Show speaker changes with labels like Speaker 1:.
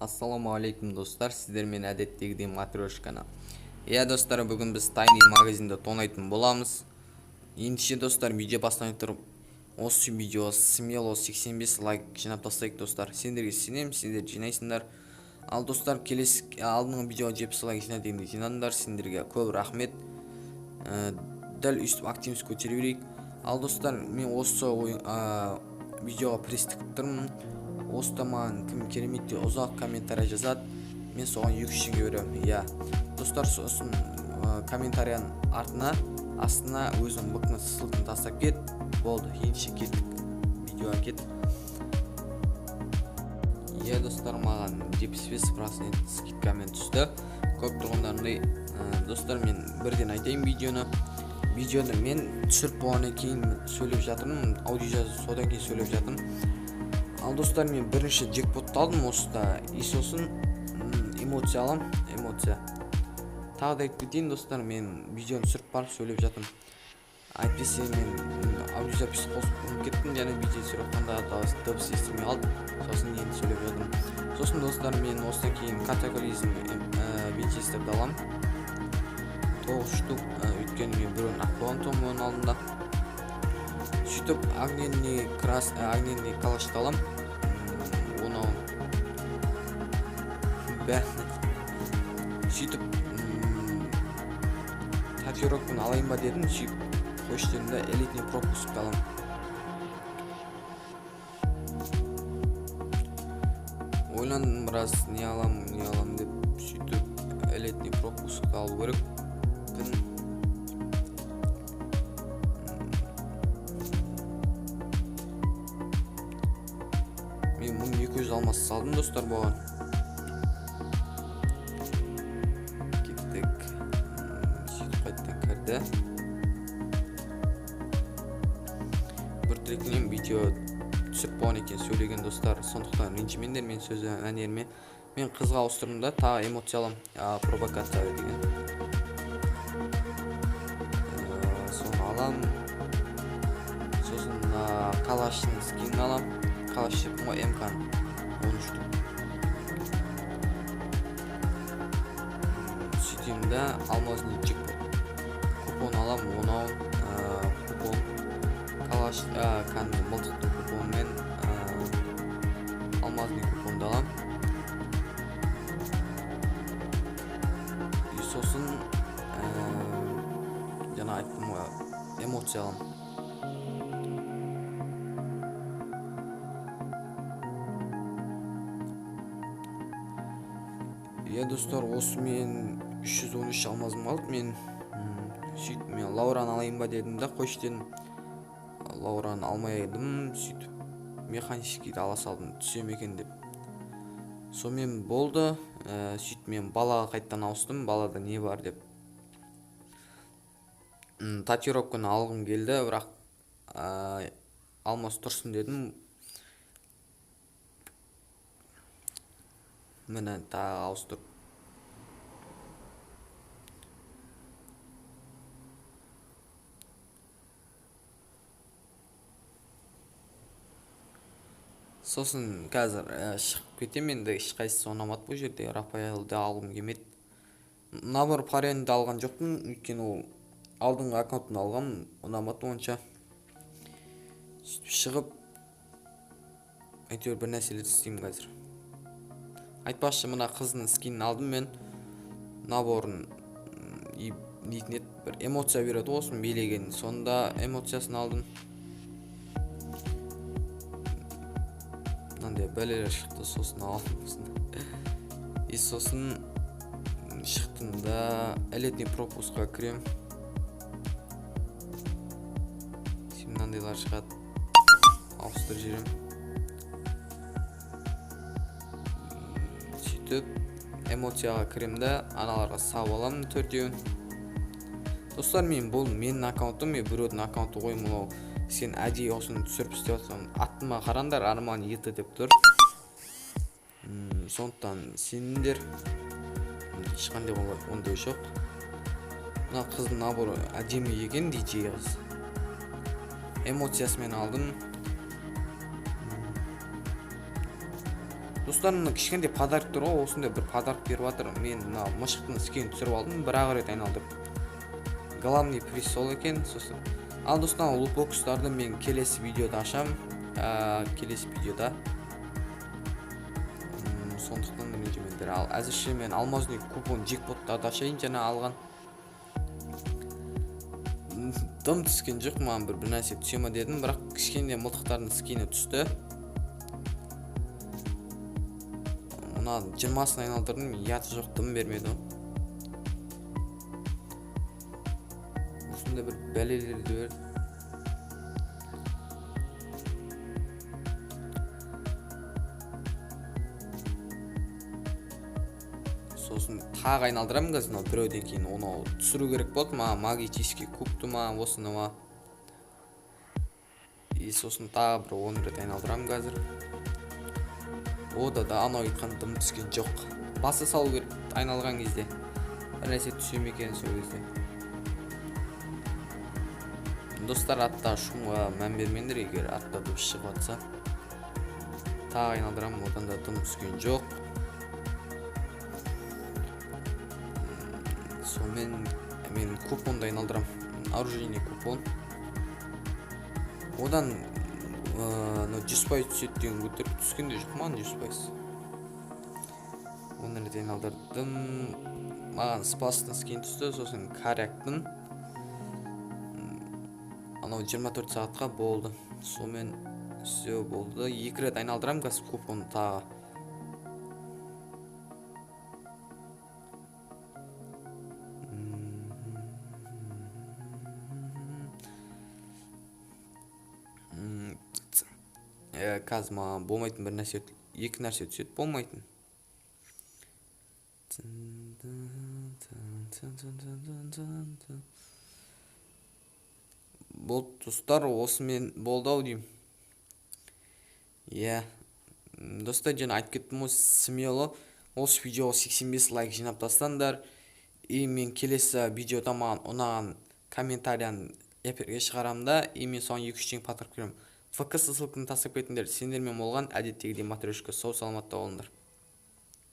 Speaker 1: Ассаламу алейкум достар, сіздермен әдеттегідей матрешканы. Достар, бүгін біз Tiny магазинде тонайтын боламыз. Ендеше достар, видео бастан тұрып, осы видео смело 85 лайк жинап тастайық достар. Сендерге сенем, сендер жинайсыңдар. Ал достар, келесі алдыңғы видео 70 лайк жина дегенде жинадыңдар. Сендерге көп рахмет. Дәл үстіп активность көтере берейік. Ал достар, мен осы видеоға пресстік тұрмын. Оста маған кім кереметте ұзақ комментарий жазады, мен соған 200 беремін. Достар, сосын комментарияның астына өзінің бұқны ссылканы тастап кет. Болды, ендеше кеттік, видеоға кет. Достар, маған 75% скидкамен түсті. Көп тұрғындарындай. Достар, мен бірден айтайын видеоны мен түсіріп болғаннан кейін сөйлеп жатырмын, аудио содан кейін сөйлеп жатырмын. Ал достар, мен бірінші джекпотты алдым осыда, и сосын эмоция алам, эмоция. Тағы да айтып кетейін достар, мен видеоны түсіріп барып сөйлеп жатырмын. Әйтпесе мен аудиозапис қосып кеттім, және видео түсіріп қанда дыбыс естілмей қалды, сосын енді сөйлеп жатырмын. Сосын достар, мен осыдан кейін катаклизм винчестерді алам. 9 штук, өйткені мен бірін ақпаған томын алдында. Сөйтіп огненный калашты алам. Оны сөйтіп татуировканы алайын ба дедім. Сөйтіп қойштерінде элитный пропуск алам. Ойландым біраз, не алам деп, сөйтіп элитный пропуск алу керек. Мен 1200 алмас салдым достар болған. Кеттік. Сөйтіп қайттан кірді. Бір трекінен видео түсіп болған екен сөйлеген достар. Сондықтан ренжімеңдер мен сөз әнеріме. Мен қызға ауыстырдым да, тағы эмоция алам. Провокация деген. Соны алам. Сосын калаштың скинін алам. Калаш жепім ғой МК-ны 13 штук. Сөйтем да алмазный джекпот купон алам, 10 купон. Калаш кәнді мылтықты купонмен алмазный купонды алам. И сосын жана айттым ғой эмоция алам. Достар, осы мен 313 алмазым қалды. Мен сөйтіп мен Лаураны алайын ба дедім да, қойшы дедім. Лаураны алмай едім, сөйтіп механическийді ала салдым, түсем екен деп. Сонымен болды. Сөйтіп мен балаға қайттан ауыстым, балада не бар деп. Татуировканы алғым келді, бірақ алмас тұрсын дедім. Мені тағы ауыстырып. Сосын қазір шығып кетем, енді ешқайсысы ұнамады бұл жерде, Рафаэлді алғым келмеді. Набір паренді алған жоқпын, өйткені ол алдыңғы аккаунтын алғам, ұнамады онша. Шығып, әйтеуір бір нәрселер істеймін қазір. Айтпақшы, мына қыздың скинін алдым мен. Наборын дейтін ет, бір эмоция береді осының белеген. Сонда эмоциясын алдым. Мынандай бәлелер шықты, сосын алдым. И сосын шықтында элитный пропускқа кірем. Мынандайлар шығады. Ауыстыр жерім. Сөйтіп эмоцияға кіремді, аналарға сау аламын 4-еуін. Достар, менің аккаунтым, мен біреудің аккаунты қоймын. Сен әдей осыны түсіріп істеп жатсаң, аттыма қараңдар, арман еті деп тұр. Сондықтан сендер ешқандай ондай жоқ. Мына қыздың наборы әдемі екен, DJ қыз. Эмоциясымен алдым. Достар, мына кішкентай подарок тұр ғой, осындай бір подарок беріп жатыр. Мен мына мышықтың скенін түсіріп алдым, бір-ақ рет айналдырып. Главный приз сол екен. Сосын ал достар, лутбокстарды мен келесі видеода ашам. Келесі видеода. Сондықтан ренжімеңдер. Ал әзірше мен алмазный купон джекпоттарды ашайын. Жаңа алған дым түскен жоқ, маған бір нәрсе түсе ма дедім, бірақ кішкене мылтықтардың скені түсті. Мына 20-сын айналдырдым, яты жоқ, дым бермеді. Осында бір бәлелерді берді. Сосын тағы айналдырамын қазір, біреуден кейін оны түсіру керек болды. Маған магический кубты ма, осыны ма. И сосын тағы бір 10 рет айналдырамын қазір. Ода да анау айтқан дым түскен жоқ. Басы салу керек айналған кезде. Бір нәрсе түсе ме екен сол кезде. Достар, атта шумға мән бермеңдер, егер атта дыбыс шығып жатса. Тағы айналдырамын, одан да дым түскен жоқ. Сонымен мен купонды айналдырам. Оружейный купон. Одан 100% түсет деген көтеріп түскенде жоқ маған 100%. Оны рет айналдырдым. Маған спастың скен түсті, сосын коряктың. Анау 24 сағатқа болды. Сонымен все болды. 2 рет айналдырам қазір купонды тағы. Қазір маған болмайтын бір нәрсе, екі нәрсе түседі, болмайтын. Болды достар, осымен болды ау деймін. Достар, жаңа айтып кеттім, смело осы видеоға 85 лайк жинап тастаңдар. И мен келесі видеода маған ұнаған комментарияны эфирге шығарамын да, и мен соған 2-3 теңге подарок беремін. ФК ссылканы тастап кетіңдер. Сендермен болған әдеттегідей матрешка. Сау саламатта болыңдар.